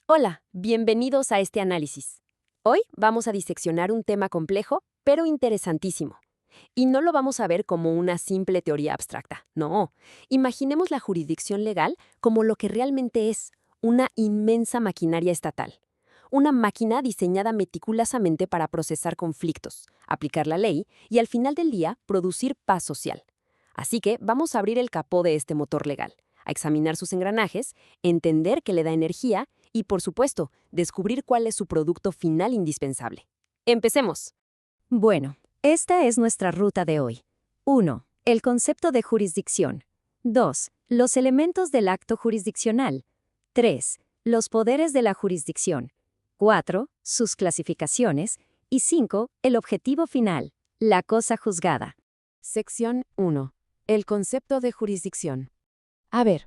Hola, bienvenidos a este análisis. Hoy vamos a diseccionar un tema complejo, pero interesantísimo. Y no lo vamos a ver como una simple teoría abstracta, no. Imaginemos la jurisdicción legal como lo que realmente es, una inmensa maquinaria estatal. Una máquina diseñada meticulosamente para procesar conflictos, aplicar la ley y al final del día producir paz social. Así que vamos a abrir el capó de este motor legal, a examinar sus engranajes, entender qué le da energía y, por supuesto, descubrir cuál es su producto final indispensable. ¡Empecemos! Bueno, esta es nuestra ruta de hoy. 1. El concepto de jurisdicción. 2. Los elementos del acto jurisdiccional. 3. Los poderes de la jurisdicción. 4. Sus clasificaciones. Y 5. El objetivo final, la cosa juzgada. Sección 1. El concepto de jurisdicción. A ver,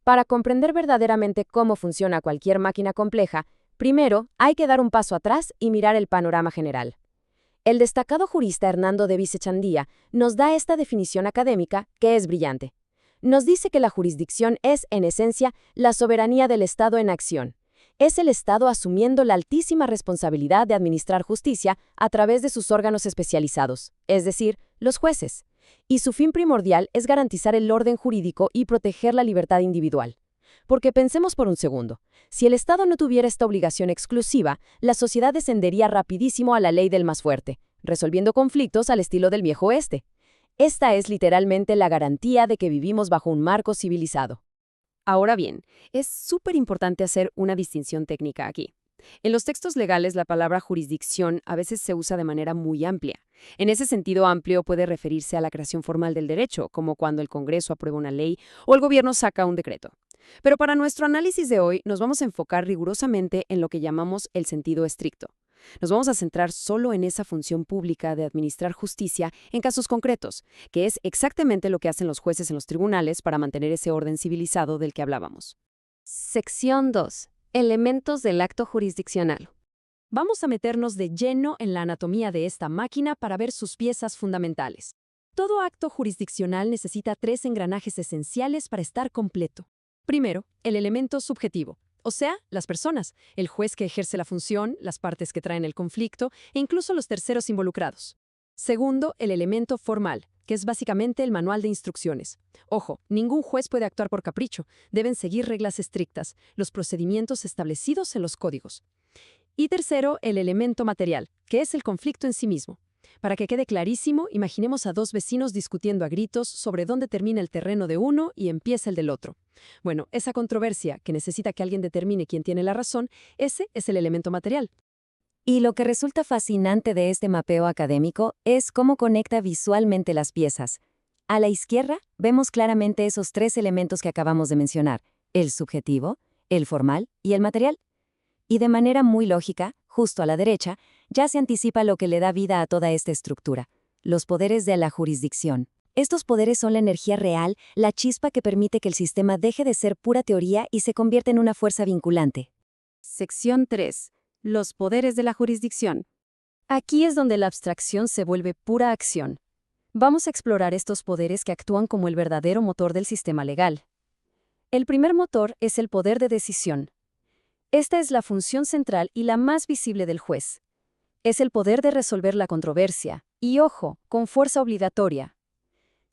para comprender verdaderamente cómo funciona cualquier máquina compleja, primero hay que dar un paso atrás y mirar el panorama general. El destacado jurista Hernando de Vicechandía nos da esta definición académica que es brillante. Nos dice que la jurisdicción es, en esencia, la soberanía del Estado en acción. Es el Estado asumiendo la altísima responsabilidad de administrar justicia a través de sus órganos especializados, es decir, los jueces. Y su fin primordial es garantizar el orden jurídico y proteger la libertad individual. Porque pensemos por un segundo, si el Estado no tuviera esta obligación exclusiva, la sociedad descendería rapidísimo a la ley del más fuerte, resolviendo conflictos al estilo del viejo oeste. Esta es literalmente la garantía de que vivimos bajo un marco civilizado. Ahora bien, es súper importante hacer una distinción técnica aquí. En los textos legales, la palabra jurisdicción a veces se usa de manera muy amplia. En ese sentido amplio puede referirse a la creación formal del derecho, como cuando el Congreso aprueba una ley o el gobierno saca un decreto. Pero para nuestro análisis de hoy nos vamos a enfocar rigurosamente en lo que llamamos el sentido estricto. Nos vamos a centrar solo en esa función pública de administrar justicia en casos concretos, que es exactamente lo que hacen los jueces en los tribunales para mantener ese orden civilizado del que hablábamos. Sección 2. Elementos del acto jurisdiccional. Vamos a meternos de lleno en la anatomía de esta máquina para ver sus piezas fundamentales. Todo acto jurisdiccional necesita tres engranajes esenciales para estar completo. Primero, el elemento subjetivo, o sea, las personas, el juez que ejerce la función, las partes que traen el conflicto e incluso los terceros involucrados. Segundo, el elemento formal, que es básicamente el manual de instrucciones. Ojo, ningún juez puede actuar por capricho, deben seguir reglas estrictas, los procedimientos establecidos en los códigos. Y tercero, el elemento material, que es el conflicto en sí mismo. Para que quede clarísimo, imaginemos a dos vecinos discutiendo a gritos sobre dónde termina el terreno de uno y empieza el del otro. Bueno, esa controversia que necesita que alguien determine quién tiene la razón, ese es el elemento material. Y lo que resulta fascinante de este mapeo académico es cómo conecta visualmente las piezas. A la izquierda, vemos claramente esos tres elementos que acabamos de mencionar, el subjetivo, el formal y el material. Y de manera muy lógica, justo a la derecha, ya se anticipa lo que le da vida a toda esta estructura, los poderes de la jurisdicción. Estos poderes son la energía real, la chispa que permite que el sistema deje de ser pura teoría y se convierta en una fuerza vinculante. Sección 3. Los poderes de la jurisdicción. Aquí es donde la abstracción se vuelve pura acción. Vamos a explorar estos poderes que actúan como el verdadero motor del sistema legal. El primer motor es el poder de decisión. Esta es la función central y la más visible del juez. Es el poder de resolver la controversia, y ojo, con fuerza obligatoria.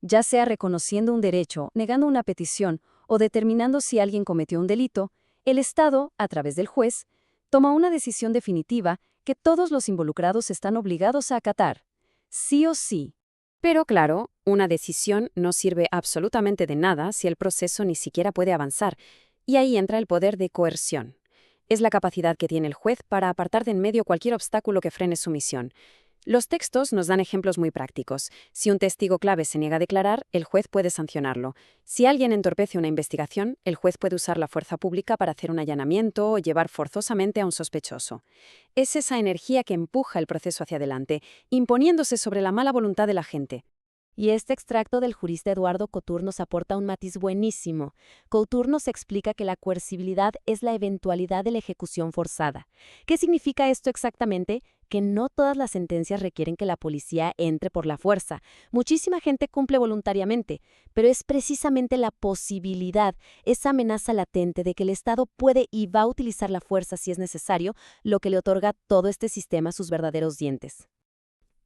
Ya sea reconociendo un derecho, negando una petición o determinando si alguien cometió un delito, el Estado, a través del juez, toma una decisión definitiva que todos los involucrados están obligados a acatar, sí o sí. Pero claro, una decisión no sirve absolutamente de nada si el proceso ni siquiera puede avanzar, y ahí entra el poder de coerción. Es la capacidad que tiene el juez para apartar de en medio cualquier obstáculo que frene su misión. Los textos nos dan ejemplos muy prácticos. Si un testigo clave se niega a declarar, el juez puede sancionarlo. Si alguien entorpece una investigación, el juez puede usar la fuerza pública para hacer un allanamiento o llevar forzosamente a un sospechoso. Es esa energía que empuja el proceso hacia adelante, imponiéndose sobre la mala voluntad de la gente. Y este extracto del jurista Eduardo Couture nos aporta un matiz buenísimo. Couture nos explica que la coercibilidad es la eventualidad de la ejecución forzada. ¿Qué significa esto exactamente? Que no todas las sentencias requieren que la policía entre por la fuerza. Muchísima gente cumple voluntariamente, pero es precisamente la posibilidad, esa amenaza latente de que el Estado puede y va a utilizar la fuerza si es necesario, lo que le otorga a todo este sistema sus verdaderos dientes.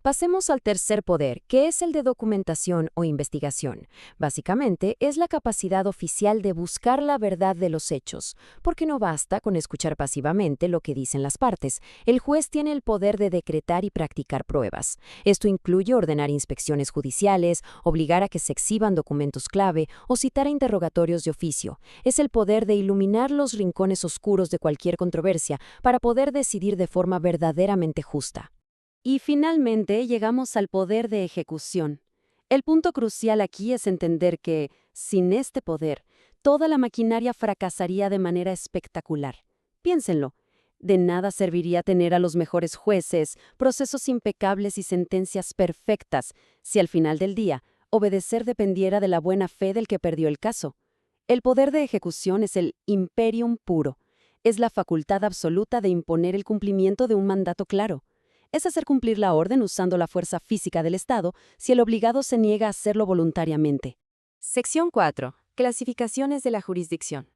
Pasemos al tercer poder, que es el de documentación o investigación. Básicamente, es la capacidad oficial de buscar la verdad de los hechos, porque no basta con escuchar pasivamente lo que dicen las partes. El juez tiene el poder de decretar y practicar pruebas. Esto incluye ordenar inspecciones judiciales, obligar a que se exhiban documentos clave o citar a interrogatorios de oficio. Es el poder de iluminar los rincones oscuros de cualquier controversia para poder decidir de forma verdaderamente justa. Y finalmente llegamos al poder de ejecución. El punto crucial aquí es entender que, sin este poder, toda la maquinaria fracasaría de manera espectacular. Piénsenlo, de nada serviría tener a los mejores jueces, procesos impecables y sentencias perfectas, si al final del día, obedecer dependiera de la buena fe del que perdió el caso. El poder de ejecución es el imperium puro. Es la facultad absoluta de imponer el cumplimiento de un mandato claro. Es hacer cumplir la orden usando la fuerza física del Estado si el obligado se niega a hacerlo voluntariamente. Sección 4. Clasificaciones de la jurisdicción.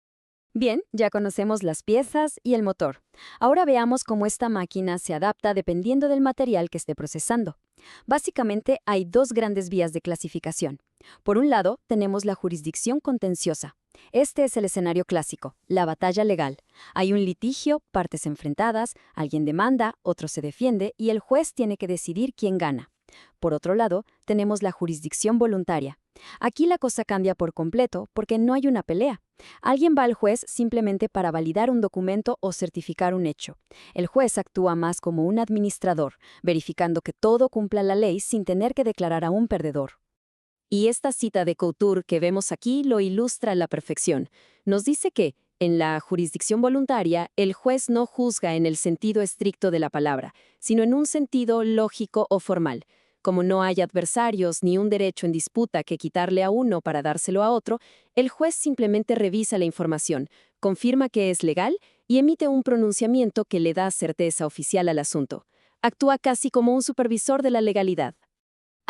Bien, ya conocemos las piezas y el motor. Ahora veamos cómo esta máquina se adapta dependiendo del material que esté procesando. Básicamente, hay dos grandes vías de clasificación. Por un lado, tenemos la jurisdicción contenciosa. Este es el escenario clásico, la batalla legal. Hay un litigio, partes enfrentadas, alguien demanda, otro se defiende y el juez tiene que decidir quién gana. Por otro lado, tenemos la jurisdicción voluntaria. Aquí la cosa cambia por completo porque no hay una pelea. Alguien va al juez simplemente para validar un documento o certificar un hecho. El juez actúa más como un administrador, verificando que todo cumpla la ley sin tener que declarar a un perdedor. Y esta cita de Couture que vemos aquí lo ilustra a la perfección. Nos dice que, en la jurisdicción voluntaria, el juez no juzga en el sentido estricto de la palabra, sino en un sentido lógico o formal. Como no hay adversarios ni un derecho en disputa que quitarle a uno para dárselo a otro, el juez simplemente revisa la información, confirma que es legal y emite un pronunciamiento que le da certeza oficial al asunto. Actúa casi como un supervisor de la legalidad.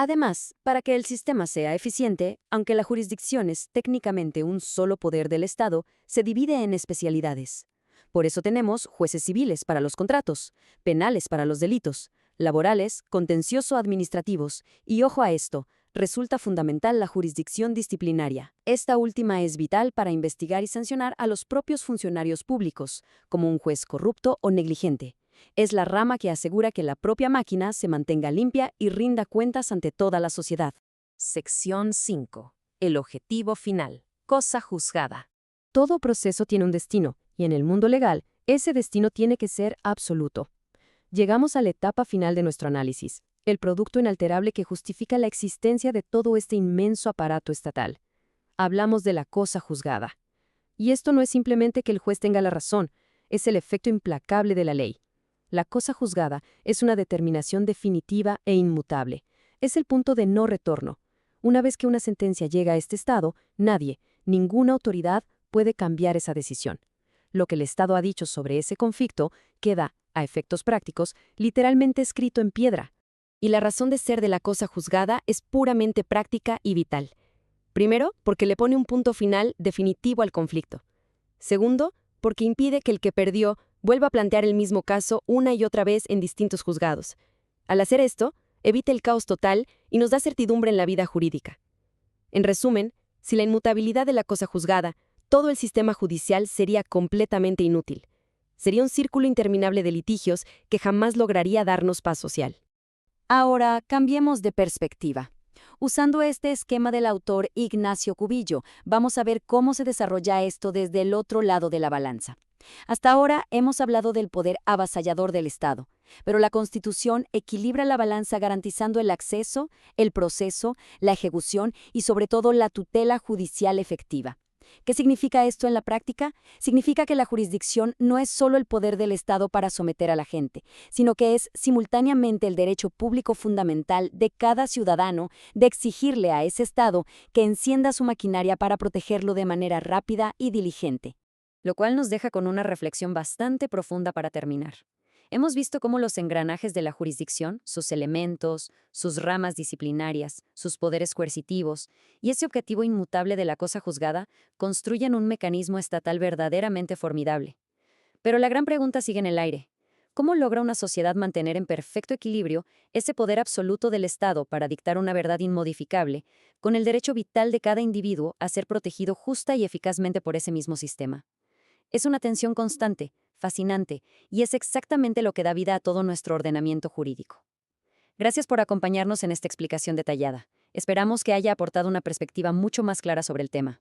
Además, para que el sistema sea eficiente, aunque la jurisdicción es técnicamente un solo poder del Estado, se divide en especialidades. Por eso tenemos jueces civiles para los contratos, penales para los delitos, laborales, contencioso-administrativos, y ojo a esto, resulta fundamental la jurisdicción disciplinaria. Esta última es vital para investigar y sancionar a los propios funcionarios públicos, como un juez corrupto o negligente. Es la rama que asegura que la propia máquina se mantenga limpia y rinda cuentas ante toda la sociedad. Sección 5. El objetivo final. Cosa juzgada. Todo proceso tiene un destino, y en el mundo legal, ese destino tiene que ser absoluto. Llegamos a la etapa final de nuestro análisis, el producto inalterable que justifica la existencia de todo este inmenso aparato estatal. Hablamos de la cosa juzgada. Y esto no es simplemente que el juez tenga la razón, es el efecto implacable de la ley. La cosa juzgada es una determinación definitiva e inmutable. Es el punto de no retorno. Una vez que una sentencia llega a este estado, nadie, ninguna autoridad puede cambiar esa decisión. Lo que el Estado ha dicho sobre ese conflicto queda, a efectos prácticos, literalmente escrito en piedra. Y la razón de ser de la cosa juzgada es puramente práctica y vital. Primero, porque le pone un punto final definitivo al conflicto. Segundo, porque impide que el que perdió vuelva a plantear el mismo caso una y otra vez en distintos juzgados. Al hacer esto, evita el caos total y nos da certidumbre en la vida jurídica. En resumen, si la inmutabilidad de la cosa juzgada, todo el sistema judicial sería completamente inútil. Sería un círculo interminable de litigios que jamás lograría darnos paz social. Ahora, cambiemos de perspectiva. Usando este esquema del autor Ignacio Cubillo, vamos a ver cómo se desarrolla esto desde el otro lado de la balanza. Hasta ahora hemos hablado del poder avasallador del Estado, pero la Constitución equilibra la balanza garantizando el acceso, el proceso, la ejecución y sobre todo la tutela judicial efectiva. ¿Qué significa esto en la práctica? Significa que la jurisdicción no es solo el poder del Estado para someter a la gente, sino que es simultáneamente el derecho público fundamental de cada ciudadano de exigirle a ese Estado que encienda su maquinaria para protegerlo de manera rápida y diligente. Lo cual nos deja con una reflexión bastante profunda para terminar. Hemos visto cómo los engranajes de la jurisdicción, sus elementos, sus ramas disciplinarias, sus poderes coercitivos y ese objetivo inmutable de la cosa juzgada construyen un mecanismo estatal verdaderamente formidable. Pero la gran pregunta sigue en el aire. ¿Cómo logra una sociedad mantener en perfecto equilibrio ese poder absoluto del Estado para dictar una verdad inmodificable, con el derecho vital de cada individuo a ser protegido justa y eficazmente por ese mismo sistema? Es una tensión constante, fascinante, y es exactamente lo que da vida a todo nuestro ordenamiento jurídico. Gracias por acompañarnos en esta explicación detallada. Esperamos que haya aportado una perspectiva mucho más clara sobre el tema.